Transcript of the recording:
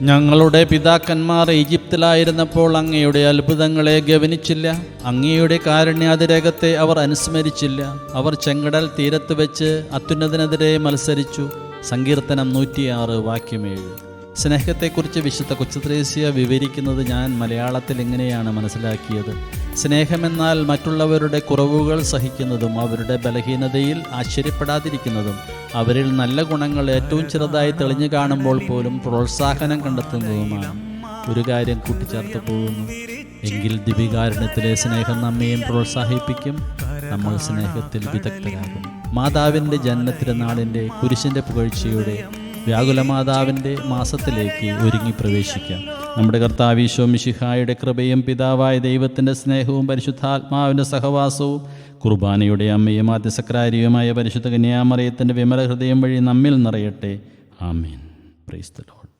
ഞങ്ങളുടെ പിതാക്കന്മാർ ഈജിപ്തിലായിരുന്നപ്പോൾ അങ്ങയുടെ അത്ഭുതങ്ങളെ ഗവനിച്ചില്ല. അങ്ങയുടെ കാരുണ്യാതിരേകത്തെ അവർ അനുസ്മരിച്ചില്ല. അവർ ചെങ്കടൽ തീരത്ത് വെച്ച് അത്യുന്നതനെതിരെ മത്സരിച്ചു. സങ്കീർത്തനം 106 വാക്യം 7. സ്നേഹത്തെക്കുറിച്ച് വിശുദ്ധ കൊച്ചുത്രേസ്യ വിവരിക്കുന്നത് ഞാൻ മലയാളത്തിൽ ഇങ്ങനെയാണ് മനസ്സിലാക്കിയത്. സ്നേഹമെന്നാൽ മറ്റുള്ളവരുടെ കുറവുകൾ സഹിക്കുന്നതും അവരുടെ ബലഹീനതയിൽ ആശ്ചര്യപ്പെടാതിരിക്കുന്നതും അവരിൽ നല്ല ഗുണങ്ങൾ ഏറ്റവും ചെറുതായി തെളിഞ്ഞു കാണുമ്പോൾ പോലും പ്രോത്സാഹനം കണ്ടെത്തുന്നതുമാണ്. ഒരു കാര്യം കൂട്ടിച്ചേർത്ത് പോകുന്നു. എങ്കിൽ ദിവികാരുണ്യത്തിലെ സ്നേഹം നമ്മെയും പ്രോത്സാഹിപ്പിക്കും. നമ്മൾ സ്നേഹത്തിൽ വിദഗ്ധരാകും. മാതാവിൻ്റെ ജന്മത്തിരുനാളിൻ്റെ കുരിശിൻ്റെ പുകഴ്ചയുടെ വ്യാകുലമാതാവിൻ്റെ മാസത്തിലേക്ക് ഒരുങ്ങി പ്രവേശിക്കാം. നമ്മുടെ കർത്താവ് ഈശോ മിശിഹായുടെ കൃപയും പിതാവായ ദൈവത്തിൻ്റെ സ്നേഹവും പരിശുദ്ധാത്മാവിൻ്റെ സഹവാസവും കുർബാനയുടെ അമ്മയും ആദ്യസക്രാരിയുമായ പരിശുദ്ധ കന്യാമറിയത്തിൻ്റെ വിമല ഹൃദയം വഴി നമ്മിൽ നിറയട്ടെ. ആമേൻ. Praise the Lord.